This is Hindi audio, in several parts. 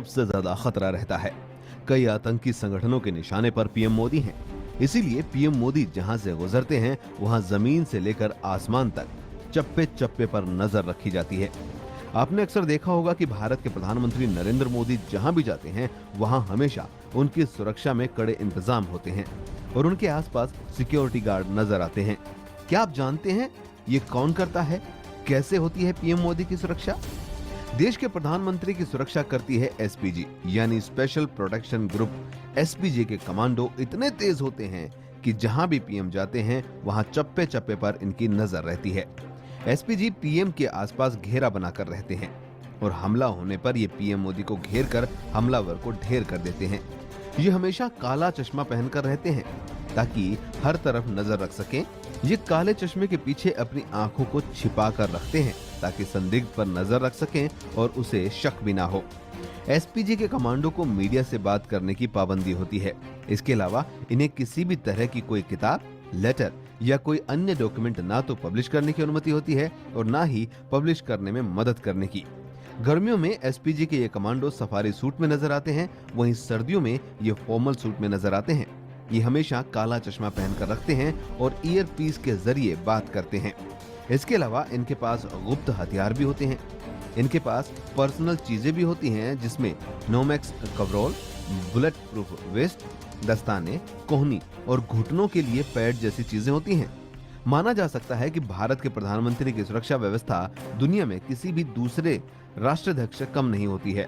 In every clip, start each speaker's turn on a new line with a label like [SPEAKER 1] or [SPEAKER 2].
[SPEAKER 1] सबसे ज्यादा खतरा रहता है। कई आतंकी संगठनों के निशाने पर पीएम मोदी हैं। इसीलिए पीएम मोदी जहां से गुजरते हैं वहां जमीन से लेकर आसमान तक चप्पे चप्पे पर नजर रखी जाती है। आपने अक्सर देखा होगा कि भारत के प्रधानमंत्री नरेंद्र मोदी जहां भी जाते हैं वहां हमेशा उनकी सुरक्षा में कड़े इंतजाम होते हैं और उनके आसपास सिक्योरिटी गार्ड नजर आते हैं। क्या आप जानते हैं ये कौन करता है? कैसे होती है पीएम मोदी की सुरक्षा? देश के प्रधानमंत्री की सुरक्षा करती है एसपीजी यानी स्पेशल प्रोटेक्शन ग्रुप। एसपीजी के कमांडो इतने तेज होते हैं कि जहां भी पीएम जाते हैं वहां चप्पे चप्पे पर इनकी नजर रहती है। एसपीजी पीएम के आसपास घेरा बनाकर रहते हैं और हमला होने पर ये पीएम मोदी को घेर कर हमलावर को ढेर कर देते हैं। ये हमेशा काला चश्मा पहनकर रहते हैं ताकि हर तरफ नजर रख सकें। ये काले चश्मे के पीछे अपनी आंखों को छिपा कर रखते हैं ताकि संदिग्ध पर नजर रख सकें और उसे शक भी ना हो। एसपीजी के कमांडो को मीडिया से बात करने की पाबंदी होती है। इसके अलावा इन्हें किसी भी तरह की कोई किताब, लेटर या कोई अन्य डॉक्यूमेंट ना तो पब्लिश करने की अनुमति होती है और ना ही पब्लिश करने में मदद करने की। गर्मियों में एसपीजी के ये कमांडो सफारी सूट में नजर आते हैं, वहीं सर्दियों में ये फॉर्मल सूट में नजर आते हैं। ये हमेशा काला चश्मा पहनकर रखते हैं और ईयर पीस के जरिए बात करते हैं। इसके अलावा इनके पास गुप्त हथियार भी होते हैं। इनके पास पर्सनल चीजें भी होती हैं जिसमें नोमैक्स कवरॉल, बुलेट प्रूफ वेस्ट, दस्ताने, कोहनी और घुटनों के लिए पैड जैसी चीजें होती हैं। माना जा सकता है कि भारत के प्रधानमंत्री की सुरक्षा व्यवस्था दुनिया में किसी भी दूसरे राष्ट्राध्यक्ष से कम नहीं होती है।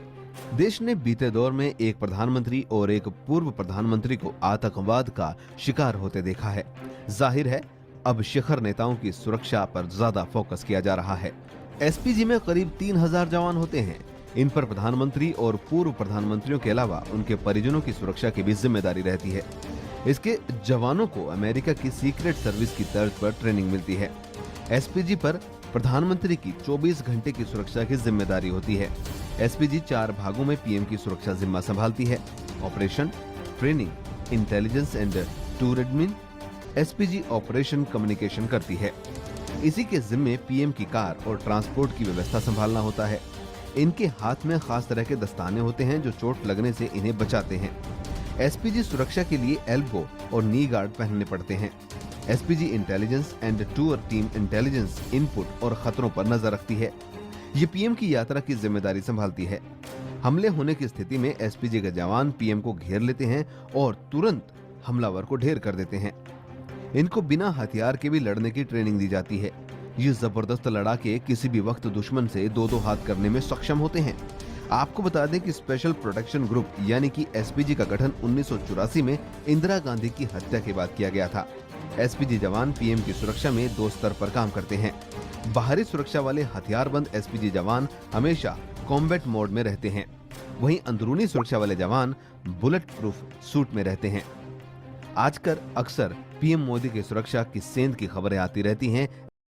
[SPEAKER 1] देश ने बीते दौर में एक प्रधानमंत्री और एक पूर्व प्रधानमंत्री को आतंकवाद का शिकार होते देखा है। जाहिर है अब शिखर नेताओं की सुरक्षा पर ज्यादा फोकस किया जा रहा है। एसपीजी में करीब 3000 जवान होते हैं। इन पर प्रधानमंत्री और पूर्व प्रधानमंत्रियों के अलावा उनके परिजनों की सुरक्षा की भी जिम्मेदारी रहती है। इसके जवानों को अमेरिका की सीक्रेट सर्विस की तर्ज पर ट्रेनिंग मिलती है। एसपीजी पर प्रधानमंत्री की 24 घंटे की सुरक्षा की जिम्मेदारी होती है। एसपीजी 4 भागों में पीएम की सुरक्षा जिम्मा संभालती है। Operation, training, intelligence and tour admin. SPG operation communication करती है। इसी के जिम्मे पीएम की कार और ट्रांसपोर्ट की व्यवस्था संभालना होता है। इनके हाथ में खास तरह के दस्ताने होते हैं जो चोट लगने से इन्हें बचाते हैं। एसपीजी सुरक्षा के लिए एल्बो और नी गार्ड पहनने पड़ते हैं। SPG intelligence and tour team intelligence input और खतरों पर नजर रखती है। ये पीएम की यात्रा की जिम्मेदारी संभालती है। हमले होने की स्थिति में एसपीजी के जवान पीएम को घेर लेते हैं और तुरंत हमलावर को ढेर कर देते हैं। इनको बिना हथियार के भी लड़ने की ट्रेनिंग दी जाती है। ये जबरदस्त लड़ाके किसी भी वक्त दुश्मन से दो हाथ करने में सक्षम होते हैं। आपको बता दें कि स्पेशल प्रोटेक्शन ग्रुप यानी कि एसपीजी का गठन 1984 में इंदिरा गांधी की हत्या के बाद किया गया था। एसपीजी जवान पीएम की सुरक्षा में 2 स्तर पर काम करते हैं। बाहरी सुरक्षा वाले हथियारबंद एसपीजी जवान हमेशा कॉम्बैट मोड में रहते हैं, वहीं अंदरूनी सुरक्षा वाले जवान बुलेट प्रूफ सूट में रहते हैं। आजकल अक्सर पीएम मोदी की सुरक्षा की सेंध की खबरें आती रहती हैं।